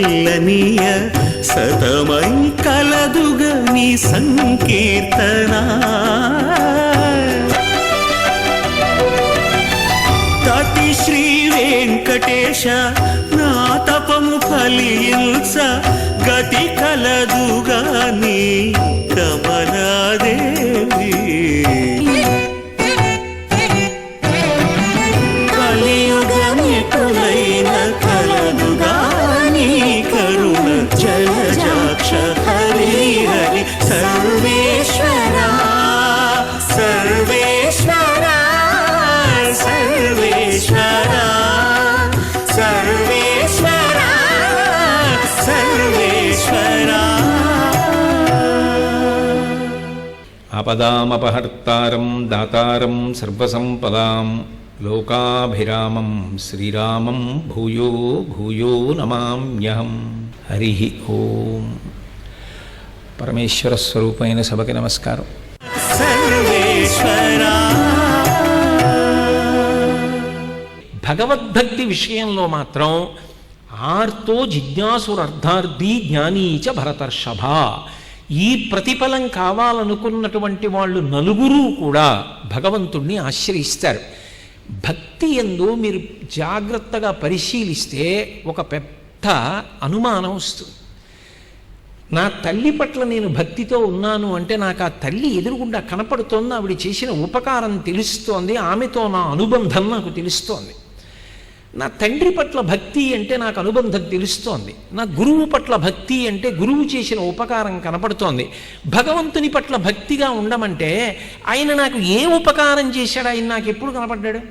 చెల్లనీయ సతమై కలదుగ నీ సంకీర్తన తతి శ్రీ వెంకటేశ నా తపము ఫలించ గతి కలదుగా నీ కమలాదేవి కలియుగమికులైన కలదుగా నీ కరుణ జలజాక్ష హరి హరి సర్వేశ్వర సర్వేశ్వర సర్వేశ్వర సర్వేశ్వర సర్వేశ్వర ఆపదామపహర్తారం దాతారం సర్వసంపదాం లోకాభిరామం శ్రీరామం భూయో భూయో నమామ్యహం. హరి ఓం. పరమేశ్వర స్వరూపమైన సభకి నమస్కారం. భగవద్భక్తి విషయంలో మాత్రం ఆర్తో జిజ్ఞాసురర్థార్థి జ్ఞానీచ భరతర్షభ, ఈ ప్రతిఫలం కావాలనుకున్నటువంటి వాళ్ళు నలుగురు కూడా భగవంతుణ్ణి ఆశ్రయిస్తారు. భక్తి యందు మీరు జాగ్రత్తగా పరిశీలిస్తే ఒక పెద్ద అనుమానం వస్తుంది. నా తల్లి పట్ల నేను భక్తితో ఉన్నాను అంటే నాకు ఆ తల్లి ఎదురుగుండా కనపడుతోంది, ఆవిడ చేసిన ఉపకారం తెలుస్తోంది, ఆమెతో నా అనుబంధం నాకు తెలుస్తోంది. నా తండ్రి పట్ల భక్తి అంటే నాకు అనుబంధం తెలుస్తోంది. నా గురువు పట్ల భక్తి అంటే గురువు చేసిన ఉపకారం కనపడుతోంది. భగవంతుని పట్ల భక్తిగా ఉండమంటే ఆయన నాకు ఏ ఉపకారం చేశాడు, ఆయన నాకు ఎప్పుడు కనపడ్డాడు?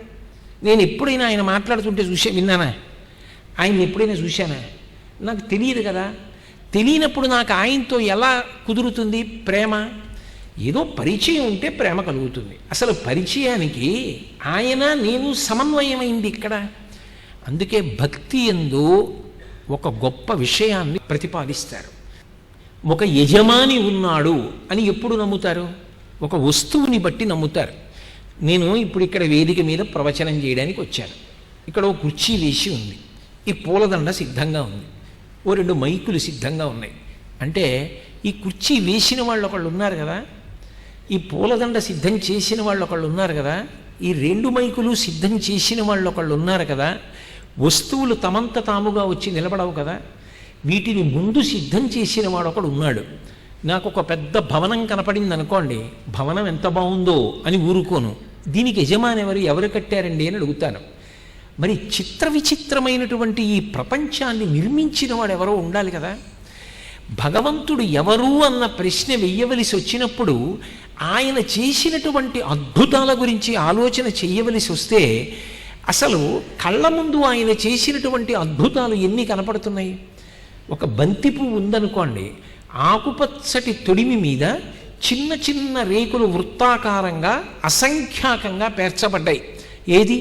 నేను ఎప్పుడైనా ఆయన మాట్లాడుతుంటే విన్నానా? ఆయన్ని ఎప్పుడైనా చూశానా? నాకు తెలియదు కదా. తెలియనప్పుడు నాకు ఆయనతో ఎలా కుదురుతుంది ప్రేమ? ఏదో పరిచయం ఉంటే ప్రేమ కలుగుతుంది. అసలు పరిచయానికి ఆయన నేను సమన్వయమైంది ఇక్కడ. అందుకే భక్తి యందు ఒక గొప్ప విషయాన్ని ప్రతిపాదిస్తారు. ఒక యజమాని ఉన్నాడు అని ఎప్పుడు నమ్ముతారు? ఒక వస్తువుని బట్టి నమ్ముతారు. నేను ఇప్పుడు ఇక్కడ వేదిక మీద ప్రవచనం చేయడానికి వచ్చాను. ఇక్కడ ఒక కుర్చీ వేసి ఉంది, ఈ పూలదండ సిద్ధంగా ఉంది, ఓ 2 మైకులు సిద్ధంగా ఉన్నాయి. అంటే ఈ కుర్చీ వేసిన వాళ్ళు ఒకళ్ళు ఉన్నారు కదా, ఈ పూలదండ సిద్ధం చేసిన వాళ్ళు ఒకళ్ళు ఉన్నారు కదా, ఈ 2 మైకులు సిద్ధం చేసిన వాళ్ళు ఒకళ్ళు ఉన్నారు కదా. వస్తువులు తమంత తాముగా వచ్చి నిలబడవు కదా, వీటిని ముందు సిద్ధం చేసిన వాడు ఒకడు ఉన్నాడు. నాకు ఒక పెద్ద భవనం కనపడింది అనుకోండి, భవనం ఎంత బాగుందో అని ఊరుకోను, దీనికి యజమాని ఎవరు కట్టారండి అని అడుగుతాను. మరి చిత్ర విచిత్రమైనటువంటి ఈ ప్రపంచాన్ని నిర్మించిన వాడు ఎవరో ఉండాలి కదా. భగవంతుడు ఎవరు అన్న ప్రశ్న వెయ్యవలసి వచ్చినప్పుడు ఆయన చేసినటువంటి అద్భుతాల గురించి ఆలోచన చెయ్యవలసి వస్తే అసలు కళ్ళ ముందు ఆయన చేసినటువంటి అద్భుతాలు ఎన్ని కనపడుతున్నాయి. ఒక బంతి పువ్వు ఉందనుకోండి, ఆకుపచ్చటి తొడిమి మీద చిన్న చిన్న రేకులు వృత్తాకారంగా అసంఖ్యాకంగా పేర్చబడ్డాయి. ఏది?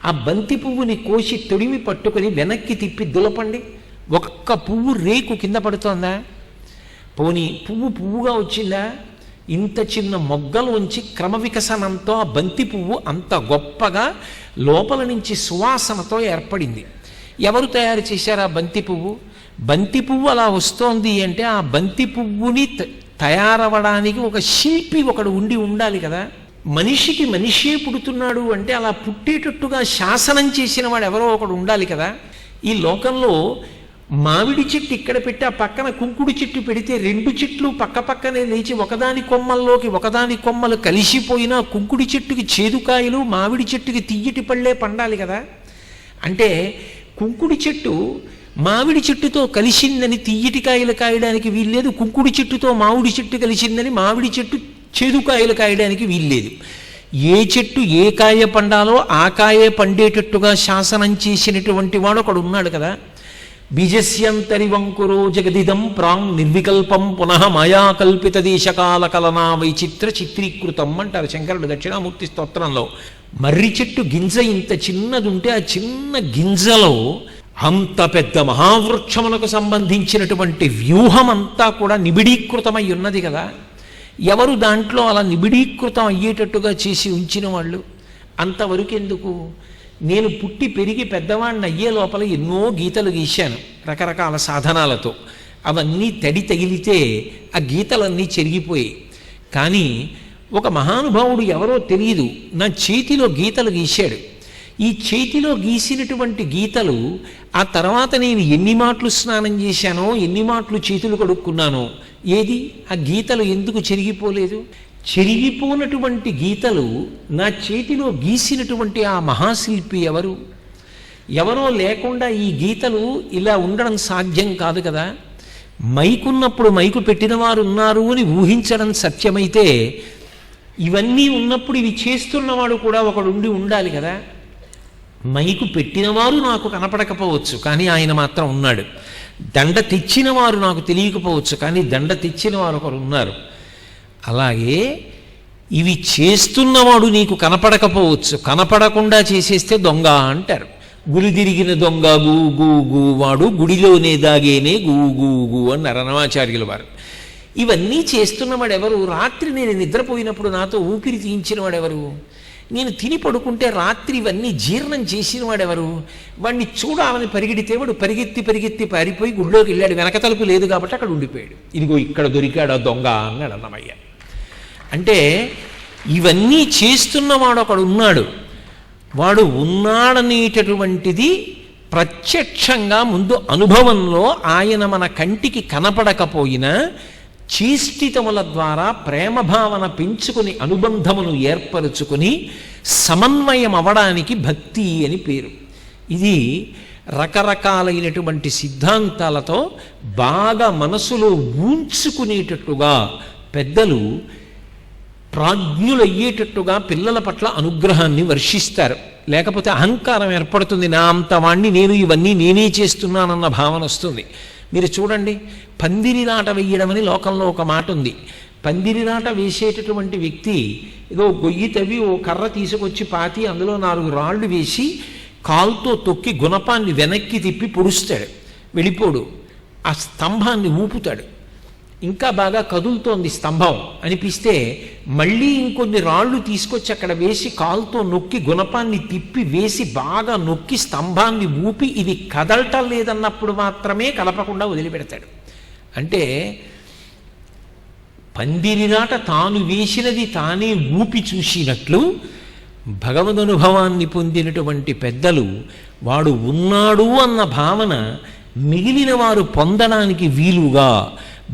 ఆ బంతి పువ్వుని కోసి తొడిమి పట్టుకొని వెనక్కి తిప్పి దులపండి, ఒక్క పువ్వు రేకు కింద పడుతోందా? పోనీ పువ్వుగా వచ్చిందా? ఇంత చిన్న మొగ్గలోంచి క్రమవికసనంతో ఆ బంతి పువ్వు అంత గొప్పగా లోపల నుంచి సువాసనతో ఏర్పడింది. ఎవరు తయారు చేశారు ఆ బంతి పువ్వు? బంతి పువ్వు అలా వస్తోంది అంటే ఆ బంతి పువ్వుని తయారవడానికి ఒక శిల్పి ఒకడు ఉండాలి కదా. మనిషికి మనిషే పుడుతున్నాడు అంటే అలా పుట్టేటట్టుగా శాసనం చేసిన వాడు ఎవరో ఒకడు ఉండాలి కదా. ఈ లోకంలో మామిడి చెట్టు ఇక్కడ పెట్టి ఆ పక్కన కుంకుడు చెట్టు పెడితే 2 చెట్లు పక్క పక్కనే లేచి ఒకదాని కొమ్మల్లోకి ఒకదాని కొమ్మలు కలిసిపోయినా కుంకుడి చెట్టుకి చేదుకాయలు, మామిడి చెట్టుకి తియ్యటి పళ్ళే పండాలి కదా. అంటే కుంకుడి చెట్టు మామిడి చెట్టుతో కలిసిందని తియ్యటి కాయలు కాయడానికి వీల్లేదు, కుంకుడి చెట్టుతో మామిడి చెట్టు కలిసిందని మామిడి చెట్టు చేదుకాయలు కాయడానికి వీల్లేదు. ఏ చెట్టు ఏ కాయ పండాలో ఆ కాయే పండేటట్టుగా శాసనం చేసినటువంటి వాడు ఒకడు ఉన్నాడు కదా. బీజస్యంతరివంకురో జగదిదం ప్రాంగ్ నిర్వికల్పం పునః మాయా కల్పిత దేశకాల కలనా వైచిత్ర చిత్రీకృతం అంటారు శంకరుడు దక్షిణామూర్తి స్తోత్రంలో. మర్రి చెట్టు గింజ ఇంత చిన్నదుంటే ఆ చిన్న గింజలో అంత పెద్ద మహావృక్షమునకు సంబంధించినటువంటి వ్యూహం అంతా కూడా నిబిడీకృతమై ఉన్నది కదా. ఎవరు దాంట్లో అలా నిబిడీకృతం అయ్యేటట్టుగా చేసి ఉంచిన వాళ్ళు? అంతవరకు ఎందుకు? నేను పుట్టి పెరిగి పెద్దవాడిని అయ్యే లోపల ఎన్నో గీతలు గీశాను రకరకాల సాధనాలతో. అవన్నీ తడి తగిలితే ఆ గీతలన్నీ చెరిగిపోయాయి. కానీ ఒక మహానుభావుడు ఎవరో తెలియదు నా చేతిలో గీతలు గీశాడు. ఈ చేతిలో గీసినటువంటి గీతలు ఆ తర్వాత నేను ఎన్ని మాటలు స్నానం చేశానో, ఎన్ని మాటలు చేతులు కడుక్కున్నానో, ఏది ఆ గీతలు ఎందుకు చెరిగిపోలేదు? చెరిగిపోనటువంటి గీతలు నా చేతిలో గీసినటువంటి ఆ మహాశిల్పి ఎవరు? ఎవరో లేకుండా ఈ గీతలు ఇలా ఉండడం సాధ్యం కాదు కదా. మైకున్నప్పుడు మైకు పెట్టిన వారు ఉన్నారు అని ఊహించడం సత్యమైతే, ఇవన్నీ ఉన్నప్పుడు ఇవి చేస్తున్నవాడు కూడా ఒకడుండి ఉండాలి కదా. మైకు పెట్టినవారు నాకు కనపడకపోవచ్చు, కానీ ఆయన మాత్రం ఉన్నాడు. దండ తెచ్చిన వారు నాకు తెలియకపోవచ్చు, కానీ దండ తెచ్చిన వారు ఒకరు ఉన్నారు. అలాగే ఇవి చేస్తున్నవాడు నీకు కనపడకపోవచ్చు, కనపడకుండా చేసేస్తే దొంగ అంటారు. గురి తిరిగిన దొంగ గూ గూ గూ వాడు గుడిలోనే దాగేనే గూ గూ గూ అన్నారు అన్నమాచార్యుల వారు. ఇవన్నీ చేస్తున్నవాడు ఎవరు? రాత్రి నేను నిద్రపోయినప్పుడు నాతో ఊపిరి తీయించిన వాడెవరు? నేను తిని పడుకుంటే రాత్రి ఇవన్నీ జీర్ణం చేసిన వాడెవరు? వాడిని చూడాలని పరిగెడితే వాడు పరిగెత్తి పరిగెత్తి పారిపోయి గుడిలోకి వెళ్ళాడు. వెనక తలుపు లేదు కాబట్టి అక్కడ ఉండిపోయాడు. ఇదిగో ఇక్కడ దొరికాడు ఆ దొంగ అన్నాడు అన్నమయ్య. అంటే ఇవన్నీ చేస్తున్నవాడు ఒకడు ఉన్నాడు. వాడు ఉన్నాడనేటటువంటిది ప్రత్యక్షంగా ముందు అనుభవంలో ఆయన మన కంటికి కనపడకపోయినా చేష్టితముల ద్వారా ప్రేమభావన పెంచుకుని అనుబంధమును ఏర్పరుచుకుని సమన్వయం అవడానికి భక్తి అని పేరు. ఇది రకరకాలైనటువంటి సిద్ధాంతాలతో బాగా మనసులో ఊంచుకునేటట్టుగా పెద్దలు ప్రాజ్ఞులయ్యేటట్టుగా పిల్లల పట్ల అనుగ్రహాన్ని వర్షిస్తారు. లేకపోతే అహంకారం ఏర్పడుతుంది. నా అంత వాణ్ణి నేను ఇవన్నీ నేనే చేస్తున్నానన్న భావన వస్తుంది. మీరు చూడండి, పందిరిరాట వేయడం అని లోకంలో ఒక మాట ఉంది. పందిరిరాట వేసేటటువంటి వ్యక్తి ఏదో గొయ్యి తవ్వి ఓ కర్ర తీసుకొచ్చి పాతి అందులో 4 రాళ్ళు వేసి కాలుతో తొక్కి గుణపాన్ని వెనక్కి తిప్పి పొడుస్తాడు. వెళ్ళిపోడు. ఆ స్తంభాన్ని ఊపుతాడు. ఇంకా బాగా కదులుతోంది స్తంభం అనిపిస్తే మళ్ళీ ఇంకొన్ని రాళ్ళు తీసుకొచ్చి అక్కడ వేసి కాలుతో నొక్కి గుణపాన్ని తిప్పి వేసి బాగా నొక్కి స్తంభాన్ని ఊపి ఇది కదలటం లేదన్నప్పుడు మాత్రమే కలపకుండా వదిలిపెడతాడు. అంటే పందిరినాట తాను వేసినది తానే ఊపి చూసినట్లు భగవదనుభవాన్ని పొందినటువంటి పెద్దలు వాడు ఉన్నాడు అన్న భావన మిగిలిన వారు పొందడానికి వీలుగా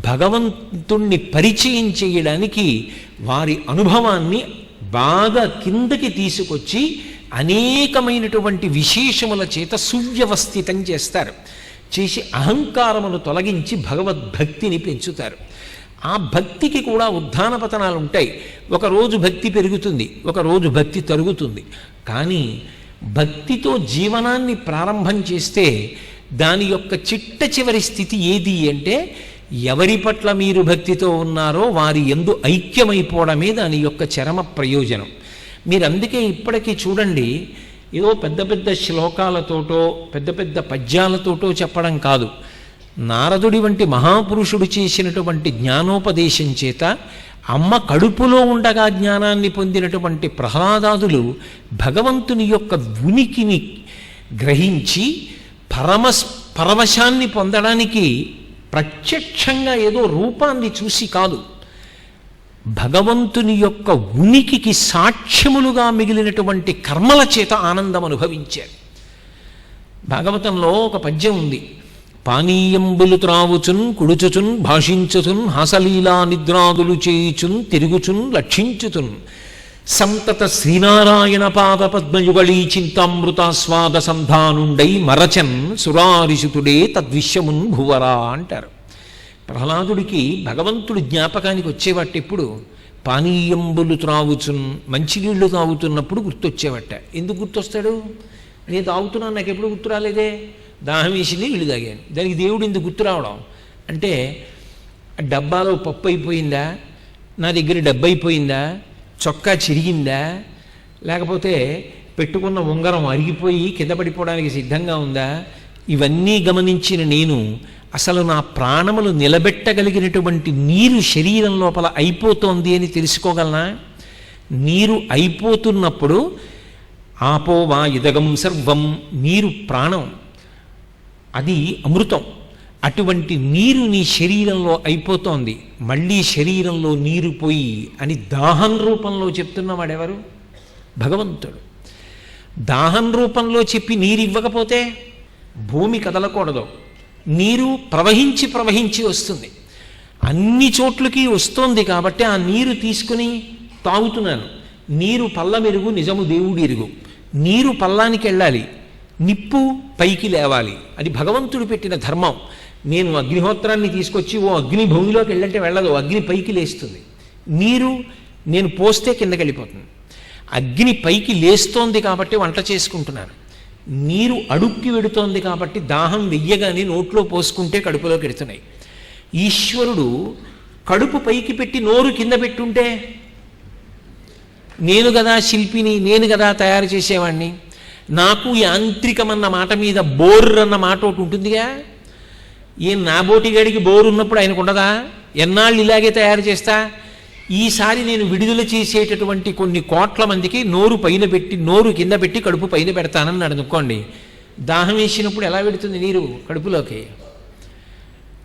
భగవంతుణ్ణి పరిచయం చేయడానికి వారి అనుభవాన్ని బాగా కిందకి తీసుకొచ్చి అనేకమైనటువంటి విశేషముల చేత సువ్యవస్థితం చేస్తారు. చేసి అహంకారమును తొలగించి భగవద్భక్తిని పెంచుతారు. ఆ భక్తికి కూడా ఉత్థాన పతనాలు ఉంటాయి. ఒకరోజు భక్తి పెరుగుతుంది, ఒకరోజు భక్తి తరుగుతుంది. కానీ భక్తితో జీవనాన్ని ప్రారంభం చేస్తే దాని యొక్క చిట్ట చివరి స్థితి ఏది అంటే ఎవరి పట్ల మీరు భక్తితో ఉన్నారో వారి యందు ఐక్యమైపోవడమే దాని యొక్క చరమ ప్రయోజనం. మీరు అందుకే ఇప్పటికీ చూడండి, ఏదో పెద్ద పెద్ద శ్లోకాలతోటో పెద్ద పెద్ద పద్యాలతోటో చెప్పడం కాదు. నారదుడి వంటి మహాపురుషుడు చేసినటువంటి జ్ఞానోపదేశం చేత అమ్మ కడుపులో ఉండగా జ్ఞానాన్ని పొందినటువంటి ప్రహ్లాదాదులు భగవంతుని యొక్క ఉనికిని గ్రహించి పరవశాన్ని పొందడానికి ప్రత్యక్షంగా ఏదో రూపాన్ని చూసి కాదు, భగవంతుని యొక్క ఉనికికి సాక్ష్యములుగా మిగిలినటువంటి కర్మల చేత ఆనందం అనుభవించారు. భాగవతంలో ఒక పద్యం ఉంది. పానీయంబులు త్రావుచున్ కుడుచుచున్ భాషించుచున్ హాసలీలా నిద్రాదులు చేయుచున్ తిరుగుచున్ లక్షించుచున్ సంతత శ్రీనారాయణ పాద పద్మయుగళీ చింతామృతాస్వాద సంధానుండై మరచన్ సురారిసుతుడే తద్విశ్యమున్ భువరా అంటారు. ప్రహ్లాదుడికి భగవంతుడి జ్ఞాపకానికి వచ్చేవాట ఎప్పుడు? పానీయంబులు త్రావుచున్, మంచినీళ్లు తాగుతున్నప్పుడు గుర్తొచ్చేవట. ఎందుకు గుర్తొస్తాడు? నేను తాగుతున్నాను, నాకు ఎప్పుడు గుర్తు రాలేదే, దాహం వేసింది నీళ్లు తాగాను, దానికి దేవుడు ఎందుకు గుర్తు రావడం అంటే డబ్బాలో పప్పు అయిపోయిందా, నా దగ్గర డబ్బు అయిపోయిందా, చొక్కా చిరిగిందా, లేకపోతే పెట్టుకున్న ఉంగరం అరిగిపోయి కింద పడిపోవడానికి సిద్ధంగా ఉందా, ఇవన్నీ గమనించిన నేను అసలు నా ప్రాణములు నిలబెట్టగలిగినటువంటి నీరు శరీరం లోపల అయిపోతోంది అని తెలుసుకోగలనా? నీరు అయిపోతున్నప్పుడు ఆపో వా ఇదగం సర్వం, నీరు ప్రాణం, అది అమృతం. అటువంటి నీరు నీ శరీరంలో అయిపోతోంది, మళ్ళీ శరీరంలో నీరు పోయి అని దాహం రూపంలో చెప్తున్నవాడెవరు? భగవంతుడు. దాహం రూపంలో చెప్పి నీరు ఇవ్వకపోతే భూమి కదలకూడదు, నీరు ప్రవహించి ప్రవహించి వస్తుంది, అన్ని చోట్లకి వస్తోంది. కాబట్టి ఆ నీరు తీసుకుని తాగుతున్నాను. నీరు పల్లమెరుగు నిజము దేవుడి ఎరుగు. నీరు పల్లానికి వెళ్ళాలి, నిప్పు పైకి లేవాలి, అది భగవంతుడు పెట్టిన ధర్మం. నేను అగ్నిహోత్రాన్ని తీసుకొచ్చి ఓ అగ్ని భూమిలోకి వెళ్ళంటే వెళ్ళదు, అగ్ని పైకి లేస్తుంది. నీరు నేను పోస్తే కిందకి వెళ్ళిపోతుంది. అగ్ని పైకి లేస్తోంది కాబట్టి వంట చేసుకుంటున్నాను. నీరు అడుక్కి వెడుతోంది కాబట్టి దాహం వెయ్యగానే నోట్లో పోసుకుంటే కడుపులోకి వెడుతున్నాయి. ఈశ్వరుడు కడుపు పైకి పెట్టి నోరు కింద పెట్టుంటే, నేను కదా శిల్పిని, నేను కదా తయారు చేసేవాడిని, నాకు యాంత్రికమన్న మాట మీద బోర్ అన్న మాట ఒకటి ఉంటుందిగా. ఏం నా బోటిగాడికి బోరు ఉన్నప్పుడు ఆయనకు ఉండదా? ఎన్నాళ్ళు ఇలాగే తయారు చేస్తా. ఈసారి నేను విడుదల చేసేటటువంటి కొన్ని కోట్ల మందికి నోరు పైన పెట్టి నోరు కింద పెట్టి కడుపు పైన పెడతానన్నాడు అనుకోండి. దాహం వేసినప్పుడు ఎలా పెడుతుంది నీరు కడుపులోకి?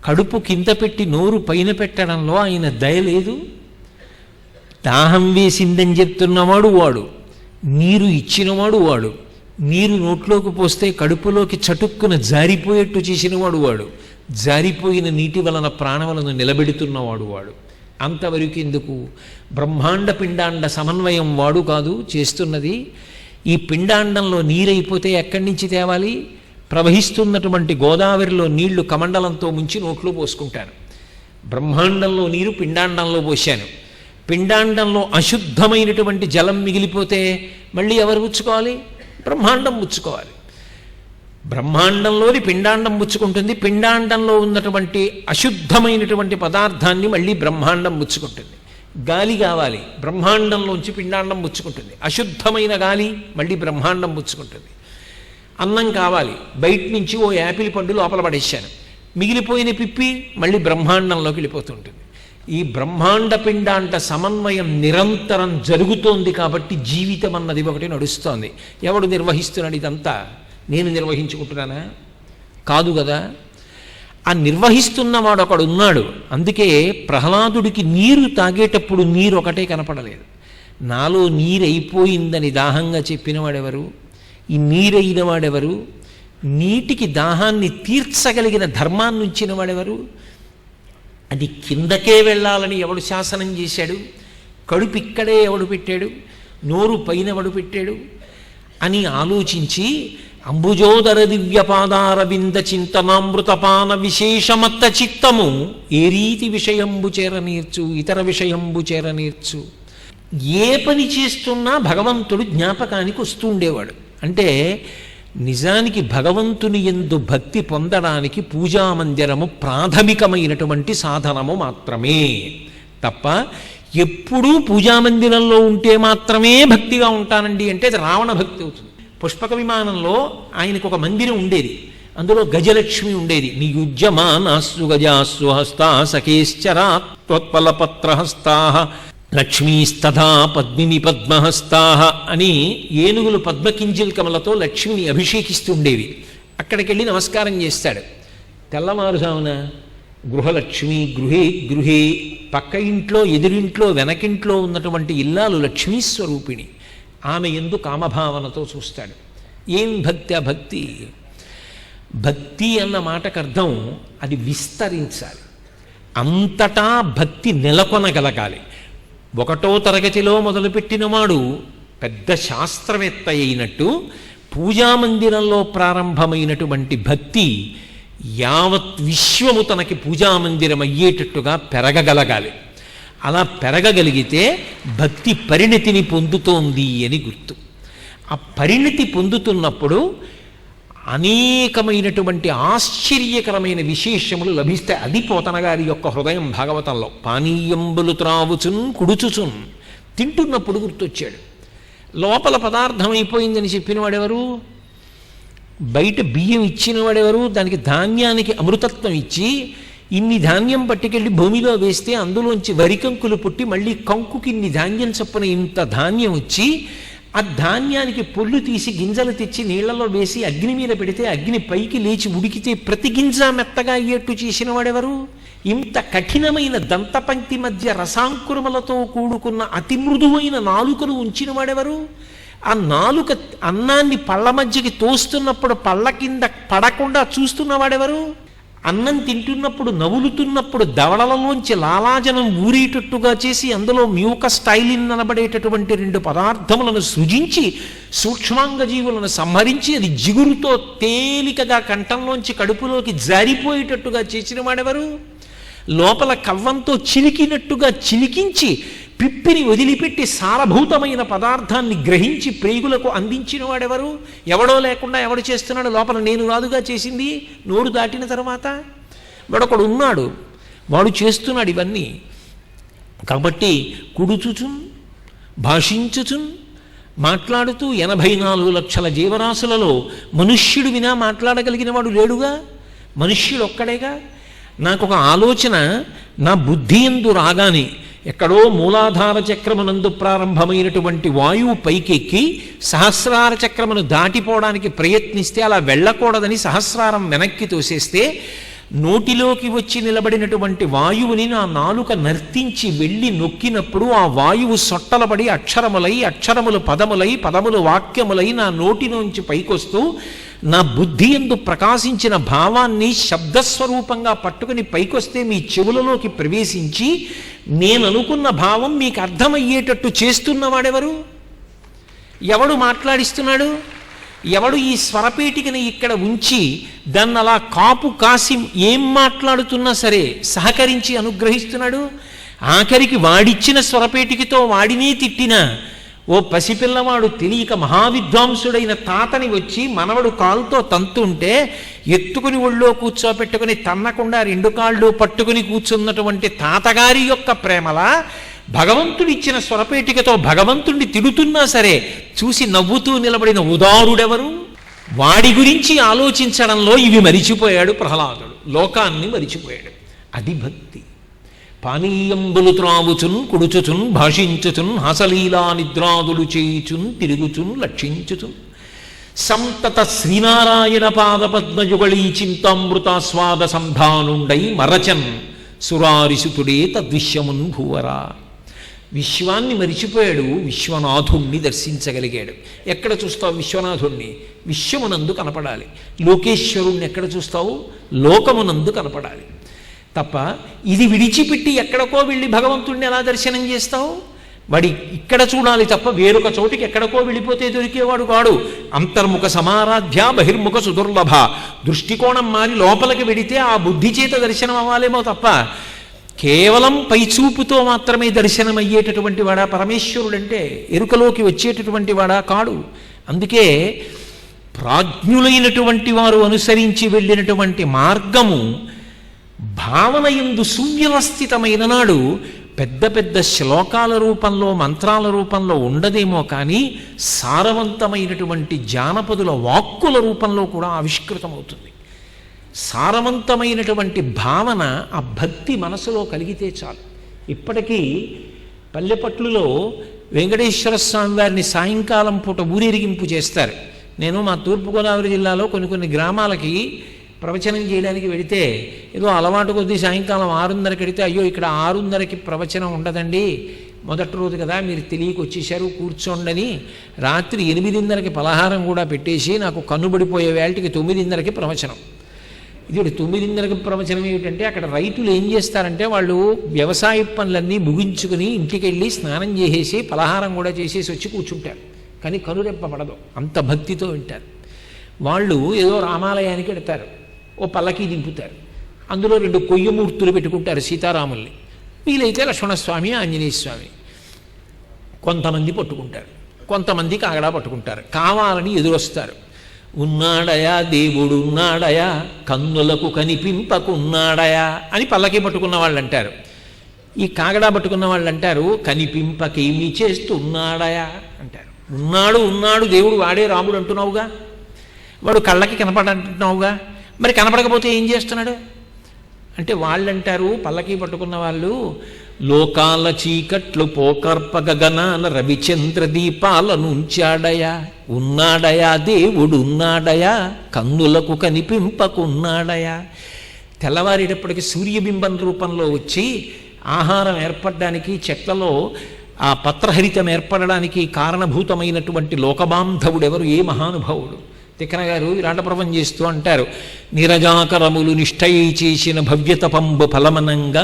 కడుపు కింద పెట్టి నోరు పైన పెట్టడంలో ఆయన దయ లేదు. దాహం వేసిందని చెప్తున్నవాడు వాడు, నీరు ఇచ్చినవాడు వాడు, నీరు నోట్లోకి పోస్తే కడుపులోకి చటుక్కున జారిపోయేట్టు చేసినవాడు వాడు, జారిపోయిన నీటి వలన ప్రాణములను నిలబెడుతున్నవాడు వాడు. అంతవరకు ఎందుకు? బ్రహ్మాండ పిండాండ సమన్వయం వాడు కాదు చేస్తున్నది. ఈ పిండాండంలో నీరైపోతే ఎక్కడి నుంచి తేవాలి? ప్రవహిస్తున్నటువంటి గోదావరిలో నీళ్లు కమండలంతో ముంచి నోట్లో పోసుకుంటాను. బ్రహ్మాండంలో నీరు పిండాండంలో పోశాను. పిండాండంలో అశుద్ధమైనటువంటి జలం మిగిలిపోతే మళ్ళీ ఎవరు పుచ్చుకోవాలి? బ్రహ్మాండం పుచ్చుకోవాలి. బ్రహ్మాండంలోని పిండాండం పుచ్చుకుంటుంది, పిండాండంలో ఉన్నటువంటి అశుద్ధమైనటువంటి పదార్థాన్ని మళ్ళీ బ్రహ్మాండం పుచ్చుకుంటుంది. గాలి కావాలి, బ్రహ్మాండంలోంచి పిండాండం పుచ్చుకుంటుంది. అశుద్ధమైన గాలి మళ్ళీ బ్రహ్మాండం పుచ్చుకుంటుంది. అన్నం కావాలి, బయట నుంచి ఓ యాపిల్ పండు లోపల పడేశాను, మిగిలిపోయిన పిప్పి మళ్ళీ బ్రహ్మాండంలోకి వెళ్ళిపోతుంటుంది. ఈ బ్రహ్మాండ పిండాండ సమన్వయం నిరంతరం జరుగుతోంది కాబట్టి జీవితం అన్నది ఒకటి నడుస్తోంది. ఎవడు నిర్వహిస్తున్నాడు ఇదంతా? నేను నిర్వహించుకుంటున్నానా? కాదు కదా. ఆ నిర్వహిస్తున్నవాడు ఒకడు ఉన్నాడు. అందుకే ప్రహ్లాదుడికి నీరు తాగేటప్పుడు నీరు ఒకటే కనపడలేదు. నాలో నీరైపోయిందని దాహంగా చెప్పినవాడెవరు? ఈ నీరైన వాడెవరు? నీటికి దాహాన్ని తీర్చగలిగిన ధర్మాన్ని ఉంచిన వాడెవరు? అది కిందకే వెళ్ళాలని ఎవడు శాసనం చేశాడు? కడుపు ఇక్కడే ఎవడు పెట్టాడు? నోరు పైన ఎవడు పెట్టాడు అని ఆలోచించి అంబుజోదర దివ్యపాదారవింద చింతనామృతపాన విశేషమత్త చిత్తము ఏ రీతి విషయంబు చేరనీర్చు, ఇతర విషయంబు చేరనీర్చు. ఏ పని చేస్తున్నా భగవంతుడు జ్ఞాపకానికి వస్తుండేవాడు. అంటే నిజానికి భగవంతుని యందు భక్తి పొందడానికి పూజామందిరము ప్రాథమికమైనటువంటి సాధనము మాత్రమే తప్ప ఎప్పుడూ పూజామందిరంలో ఉంటే మాత్రమే భక్తిగా ఉంటానండి అంటే అది రావణ భక్తి అవుతుంది. పుష్పక విమానంలో ఆయనకు ఒక మందిరం ఉండేది, అందులో గజలక్ష్మి ఉండేది. నియుజ్యమానాస్సు గజాస్సు హస్తా సఖేశ్చరా త్వత్పలపత్రహస్తా లక్ష్మీస్తథా పద్మిని పద్మహస్తా అని ఏనుగులు పద్మకింజిల్కములతో లక్ష్మిని అభిషేకిస్తుండేవి. అక్కడికి వెళ్ళి నమస్కారం చేస్తాడు. తెల్లవారుజామున గృహలక్ష్మి గృహే గృహే, పక్క ఇంట్లో ఎదురింట్లో వెనకింట్లో ఉన్నటువంటి ఇల్లాలు లక్ష్మీ స్వరూపిణి, ఆమె యందు కామభావనతో చూస్తాడు. ఏం భక్తి? భక్తి భక్తి అన్న మాటకు అర్థం అది విస్తరించాలి, అంతటా భక్తి నెలకొనగలగాలి. ఒకటో తరగతిలో మొదలుపెట్టిన వాడు పెద్ద శాస్త్రవేత్త అయినట్టు పూజామందిరంలో ప్రారంభమైనటువంటి భక్తి యావత్ విశ్వము తనకి పూజామందిరం అయ్యేటట్టుగా పెరగగలగాలి. అలా పెరగగలిగితే భక్తి పరిణతిని పొందుతోంది అని గుర్తు. ఆ పరిణతి పొందుతున్నప్పుడు అనేకమైనటువంటి ఆశ్చర్యకరమైన విశేషములు లభిస్తాయి. అది పోతన గారి యొక్క హృదయం భాగవతంలో. పానీయంబులు త్రావుచున్ కుడుచుచున్, తింటున్నప్పుడు గుర్తొచ్చాడు. లోపల పదార్థం అయిపోయిందని చెప్పిన వాడెవరు? బయట బియ్యం ఇచ్చిన వాడెవరు? దానికి ధాన్యానికి అమృతత్వం ఇచ్చి ఇన్ని ధాన్యం పట్టుకెళ్ళి భూమిలో వేస్తే అందులోంచి వరికంకులు పుట్టి మళ్ళీ కంకుకి ఇన్ని ధాన్యం చొప్పున ఇంత ధాన్యం వచ్చి ఆ ధాన్యానికి పొల్లు తీసి గింజలు తెచ్చి నీళ్లలో వేసి అగ్ని మీద పెడితే అగ్ని పైకి లేచి ఉడికితే ప్రతి గింజ మెత్తగా అయ్యేట్టు చేసిన వాడెవరు? ఇంత కఠినమైన దంతపంక్తి మధ్య రసాంకురములతో కూడుకున్న అతి మృదువైన నాలుకను ఉంచిన వాడెవరు? ఆ నాలుక అన్నాన్ని పళ్ళ మధ్యకి తోస్తున్నప్పుడు పళ్ళ కింద పడకుండా చూస్తున్నవాడెవరు? అన్నం తింటున్నప్పుడు నవ్వులుతున్నప్పుడు దవడలలోంచి లాలాజనం ఊరేటట్టుగా చేసి అందులో మ్యూకస్ స్టైలిన్ అనబడేటటువంటి 2 పదార్థములను సృజించి సూక్ష్మాంగజీవులను సంహరించి అది జిగురుతో తేలికగా కంఠంలోంచి కడుపులోకి జారిపోయేటట్టుగా చేసిన వాడెవరు? లోపల కవ్వంతో చిలికినట్టుగా చిలికించి పిప్పిని వదిలిపెట్టి సారభూతమైన పదార్థాన్ని గ్రహించి ప్రేగులకు అందించిన వాడెవరు? ఎవడో లేకుండా ఎవడు చేస్తున్నాడు? లోపల నేను రాదుగా చేసింది. నోరు దాటిన తర్వాత వాడొకడు ఉన్నాడు, వాడు చేస్తున్నాడు ఇవన్నీ. కాబట్టి కుడుచుచున్ భాషించుచున్ మాట్లాడుతూ 84 లక్షల జీవరాశులలో మనుష్యుడు వినా మాట్లాడగలిగిన వాడు లేడుగా, మనుష్యుడు ఒక్కడేగా. నాకు ఒక ఆలోచన నా బుద్ధి యందు రాగానే ఎక్కడో మూలాధార చక్రమునందు ప్రారంభమైనటువంటి వాయువు పైకెక్కి సహస్రార చక్రమును దాటిపోవడానికి ప్రయత్నిస్తే అలా వెళ్ళకూడదని సహస్రారం వెనక్కి తోసేస్తే నోటిలోకి వచ్చి నిలబడినటువంటి వాయువుని నా నాలుక నర్తించి వెళ్ళి నొక్కినప్పుడు ఆ వాయువు సొట్టలబడి అక్షరములై, అక్షరములు పదములై, పదములు వాక్యములై నా నోటిలోంచి పైకొస్తూ నా బుద్ధి యందు ప్రకాశించిన భావాన్ని శబ్దస్వరూపంగా పట్టుకుని పైకొస్తే మీ చెవులలోకి ప్రవేశించి నేను అనుకున్న భావం మీకు అర్థమయ్యేటట్టు చేస్తున్నవాడెవరు? ఎవడు మాట్లాడిస్తున్నాడు? ఎవడు ఈ స్వరపేటికని ఇక్కడ ఉంచి దాన్ని అలా కాపు కాసి ఏం మాట్లాడుతున్నా సరే సహకరించి అనుగ్రహిస్తున్నాడు? ఆఖరికి వాడిచ్చిన స్వరపేటికతో వాడినే తిట్టిన ఓ పసిపిల్లవాడు తెలియక మహావిద్వాంసుడైన తాతని వచ్చి మనవడు కాలుతో తంతుంటే ఎత్తుకుని ఒళ్ళో కూర్చోపెట్టుకుని తన్నకుండా 2 కాళ్ళు పట్టుకుని కూర్చున్నటువంటి తాతగారి యొక్క ప్రేమలా భగవంతుడిచ్చిన స్వరపేటికతో భగవంతుడిని తిడుతున్నా సరే చూసి నవ్వుతూ నిలబడిన ఉదారుడెవరు? వాడి గురించి ఆలోచించడంలో ఇవి మరిచిపోయాడు ప్రహ్లాదుడు, లోకాన్ని మరిచిపోయాడు. అది భక్తి. పానీయంబులు త్రావుచున్ కుడుచుచున్ భాషించుచున్ హాసలీలా నిద్రాదులు చేయుచున్ తిరుగుచున్ లక్షించుచున్ సంతత శ్రీనారాయణ పాదపద్మయుగళీ చింతామృతాస్వాద సంధానుండై మరచన్ సురారిసుతుడే తద్విశ్యమున్ భూవరా. విశ్వాన్ని మరిచిపోయాడు, విశ్వనాథుణ్ణి దర్శించగలిగాడు. ఎక్కడ చూస్తావు విశ్వనాథుణ్ణి? విశ్వమునందు కనపడాలి. లోకేశ్వరుణ్ణి ఎక్కడ చూస్తావు? లోకమునందు కనపడాలి తప్ప ఇది విడిచిపెట్టి ఎక్కడికో వెళ్ళి భగవంతుణ్ణి ఎలా దర్శనం చేస్తావు? వాడి ఇక్కడ చూడాలి తప్ప వేరొక చోటికి ఎక్కడికో వెళ్ళిపోతే దొరికేవాడు కాడు. అంతర్ముఖ సమారాధ్య బహిర్ముఖ సుదుర్లభ. దృష్టికోణం మారి లోపలికి వెడితే ఆ బుద్ధి చేత దర్శనం అవ్వాలేమో తప్ప కేవలం పైచూపుతో మాత్రమే దర్శనం అయ్యేటటువంటి వాడా పరమేశ్వరుడంటే? ఎరుకలోకి వచ్చేటటువంటి వాడా కాడు. అందుకే ప్రాజ్ఞులైనటువంటి వారు అనుసరించి వెళ్ళినటువంటి మార్గము భావన యందు సువ్యవస్థితమైన నాడు పెద్ద పెద్ద శ్లోకాల రూపంలో మంత్రాల రూపంలో ఉండదేమో కానీ సారవంతమైనటువంటి జానపదుల వాక్కుల రూపంలో కూడా ఆవిష్కృతమవుతుంది. సారవంతమైనటువంటి భావన ఆ భక్తి మనసులో కలిగితే చాలు. ఇప్పటికీ పల్లెపట్లులో వెంకటేశ్వర స్వామి వారిని సాయంకాలం పూట ఊరేగింపు చేస్తారు. నేను మా తూర్పుగోదావరి జిల్లాలో కొన్ని గ్రామాలకి ప్రవచనం చేయడానికి వెళితే ఏదో అలవాటు కొద్దీ సాయంకాలం 6:30కి వెళితే అయ్యో ఇక్కడ 6:30కి ప్రవచనం ఉండదండి, మొదటి రోజు కదా మీరు తెలియక వచ్చేసారు కూర్చోండని రాత్రి 8:30కి పలహారం కూడా పెట్టేసి నాకు కన్నుబడిపోయే వేళటికి 9:30కి ప్రవచనం. ఇది 9:30కి ప్రవచనం ఏమిటంటే అక్కడ రైతులు ఏం చేస్తారంటే వాళ్ళు వ్యవసాయ పనులన్నీ ముగించుకుని ఇంటికి వెళ్ళి స్నానం చేసేసి పలహారం కూడా చేసేసి వచ్చి కూర్చుంటారు. కానీ కనురెప్ప పడదు, అంత భక్తితో వింటారు. వాళ్ళు ఏదో రామాలయానికి వెడతారు, ఓ పల్లకి దింపుతారు, అందులో 2 కొయ్యమూర్తులు పెట్టుకుంటారు సీతారాముల్ని, వీలైతే లక్ష్మణస్వామి ఆంజనేయ స్వామి. కొంతమంది పట్టుకుంటారు, కొంతమంది కాగడా పట్టుకుంటారు. కావాలని ఎదురొస్తారు. ఉన్నాడయా దేవుడు ఉన్నాడయా కన్నులకు కనిపింపకున్నాడయా అని పల్లకి పట్టుకున్న వాళ్ళు అంటారు. ఈ కాగడా పట్టుకున్న వాళ్ళు అంటారు కనిపింపకేమి చేస్తున్నాడయా అంటారు. ఉన్నాడు దేవుడు వాడే రాముడు అంటున్నావుగా, వాడు కళ్ళకి కనపడంటున్నావుగా, మరి కనపడకపోతే ఏం చేస్తున్నాడు అంటే వాళ్ళు అంటారు పల్లకి పట్టుకున్న వాళ్ళు, లోకాల చీకట్లు పోకర్పగగనాన రవిచంద్ర దీపాలనుంచాడయా, ఉన్నాడయా దేవుడున్నాడయా, కన్నులకు కనిపింపకున్నాడయా. తెల్లవారేటప్పటికి సూర్యబింబం రూపంలో వచ్చి ఆహారం ఏర్పడడానికి, చెట్లలో ఆ పత్రహరితం ఏర్పడడానికి కారణభూతమైనటువంటి లోకబాంధవుడెవరు? ఏ మహానుభావుడు? తిక్కన గారు విరాటప్రవం చేస్తూ అంటారు, నిరజాకరములు నిష్టయి చేసిన భవ్యతపంబు ఫలమనంగా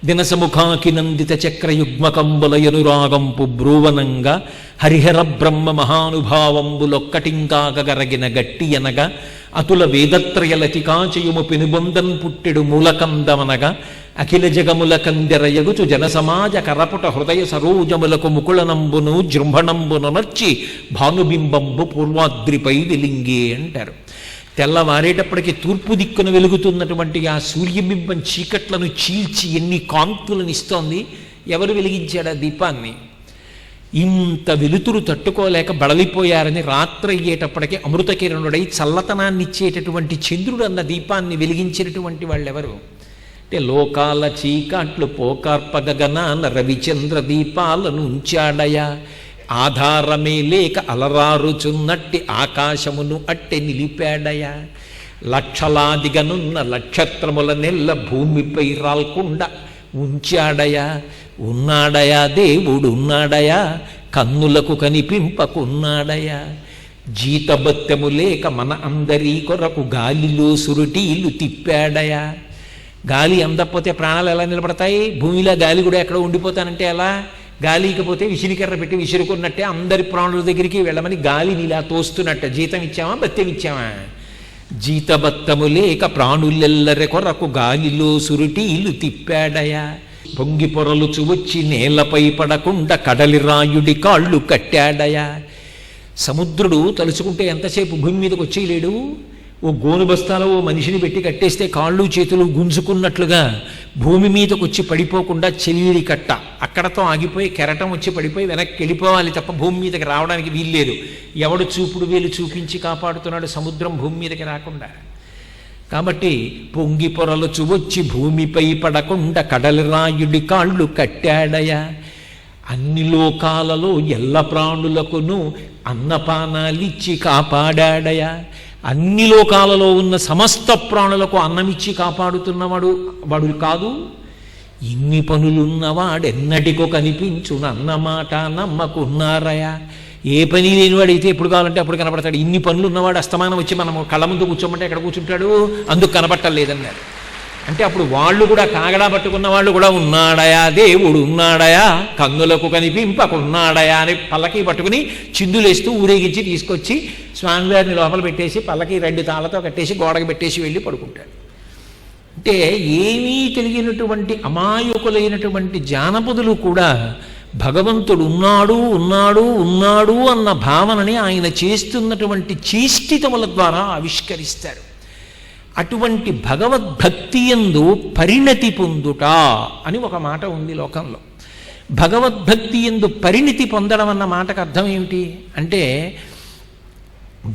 దినసముఖాకి నందిత చక్రయుగ్మకంబులయనురాగంపు బ్రూవనంగా హరిహర బ్రహ్మ మహానుభావంబులొక్కటింకాగరగిన గట్టి అనగా అతుల వేదత్రయలతికాచయుము పెనుబొందన్ పుట్టెడు మూలకందమనగా అఖిల జగముల కందెరయగుచు జనసమాజ కరపుట హృదయ సరోజములకు ముకుళనంబును జృంభణంబునర్చి భానుబింబంబు పూర్వాద్రిపై వెలింగే అంటారు. తెల్లవారేటప్పటికి తూర్పు దిక్కున వెలుగుతున్నటువంటి ఆ సూర్యబింబం చీకట్లను చీల్చి ఎన్ని కాంతులను ఇస్తోంది. ఎవరు వెలిగించాడు ఆ దీపాన్ని? ఇంత వెలుతురు తట్టుకోలేక బడలిపోయారని రాత్రి అయ్యేటప్పటికీ అమృతకిరణుడై చల్లతనాన్ని ఇచ్చేటటువంటి చంద్రుడు అన్న దీపాన్ని వెలిగించినటువంటి వాళ్ళెవరు అంటే, లోకాల చీకట్లు పోకార్పగగనాన రవిచంద్ర దీపాలను ఉంచాడయా, ఆధారమే లేక అలరారుచున్నట్టి ఆకాశమును అట్టె నిలిపాడయా, లక్షలాదిగనున్న నక్షత్రముల నెల్ల భూమిపై రాల్కుండా ఉంచాడయా, ఉన్నాడయా దేవుడున్నాడయా, కన్నులకు కనిపింపకున్నాడయా. జీతబత్తెము లేక మన అందరి కొరకు గాలిలో సురుటీలు తిప్పాడయా. గాలి అందకపోతే ప్రాణాలు ఎలా నిలబడతాయి? భూమిలో గాలి కూడా ఎక్కడ ఉండిపోతానంటే ఎలా? గాలికపోతే విసిరికర్ర పెట్టి విసురుకున్నట్టే అందరి ప్రాణుల దగ్గరికి వెళ్ళమని గాలిని ఇలా తోస్తున్నట్ట. జీతం ఇచ్చామా, బత్తెం ఇచ్చామా? జీతబత్తము లేక ప్రాణులెల్లరి కొరకు గాలిలో సురుటీలు తిప్పాడయా. పొంగి పొరలుచు వచ్చి నేలపై పడకుండా కడలి రాయుడి కాళ్ళు కట్టాడయా. సముద్రుడు తలుచుకుంటే ఎంతసేపు భూమి మీదకి వచ్చేయలేడు. ఓ గోను బస్తాలో ఓ మనిషిని పెట్టి కట్టేస్తే కాళ్ళు చేతులు గుంజుకున్నట్లుగా భూమి మీదకి వచ్చి పడిపోకుండా చెల్లి కట్ట అక్కడతో ఆగిపోయి కెరటం వచ్చి పడిపోయి వెనక్కి వెళ్ళిపోవాలి తప్ప భూమి మీదకి రావడానికి వీల్లేదు. ఎవడు చూపుడు వేలు చూపించి కాపాడుతున్నాడు సముద్రం భూమి మీదకి రాకుండా? కాబట్టి పొంగి పొరలుచు వచ్చి భూమిపై పడకుండా కడలి రాయుడి కాళ్ళు కట్టాడయా. అన్ని లోకాలలో ఎల్ల ప్రాణులకును అన్నపానాలిచ్చి కాపాడాడయా. అన్ని లోకాలలో ఉన్న సమస్త ప్రాణులకు అన్నమిచ్చి కాపాడుతున్నవాడు వాడు కాదు. ఇన్ని పనులున్నవాడెన్నటికో కనిపించునన్నమాట నమ్మకున్నారయా. ఏ పని లేనివాడైతే ఎప్పుడు కావాలంటే అప్పుడు కనపడతాడు. ఇన్ని పనులు ఉన్నవాడు అస్తమానం వచ్చి మనం కళ్ళ ముందు కూర్చోమంటే ఎక్కడ కూర్చుంటాడు? అందుకు కనపట్టలేదన్నారు. అంటే అప్పుడు వాళ్ళు కూడా కాగడా పట్టుకున్న వాళ్ళు కూడా ఉన్నాడయా దేవుడు ఉన్నాడయా, కన్నులకు కనిపింపకున్నాడయా అని పల్లకి పట్టుకుని చిందులేస్తూ ఊరేగించి తీసుకొచ్చి స్వామివారిని లోపల పెట్టేసి పల్లకి 2 తాళ్ళతో కట్టేసి గోడకు పెట్టేసి వెళ్ళి పడుకుంటాడు. అంటే ఏమీ తెలియనటువంటి అమాయకులైనటువంటి జానపదులు కూడా భగవంతుడు ఉన్నాడు ఉన్నాడు ఉన్నాడు అన్న భావనని ఆయన చేస్తున్నటువంటి చేష్టితముల ద్వారా ఆవిష్కరిస్తారు. అటువంటి భగవద్భక్తి యందు పరిణతి పొందుట అని ఒక మాట ఉంది లోకంలో. భగవద్భక్తి యందు పరిణతి పొందడం అన్న మాటకు అర్థం ఏమిటి అంటే,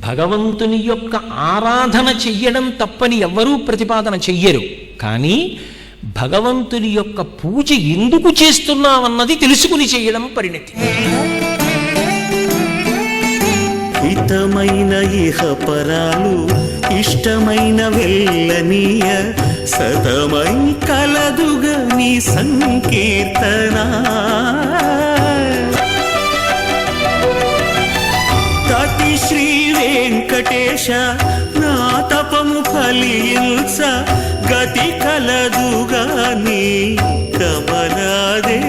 భగవంతుని యొక్క ఆరాధన చెయ్యడం తప్పని ఎవ్వరూ ప్రతిపాదన చెయ్యరు, కానీ భగవంతుని యొక్క పూజ ఎందుకు చేస్తున్నామన్నది తెలుసుకుని చేయడం పరిణతి. హితమైన ఇహపరాలు ఇష్టమైన వెళ్ళనీయ సతమై కలదుగా నీ సంకీర్తన. తటి శ్రీ వెంకటేశ నా తపము ఫలించ గతి కలదుగా నీ కమలాదే.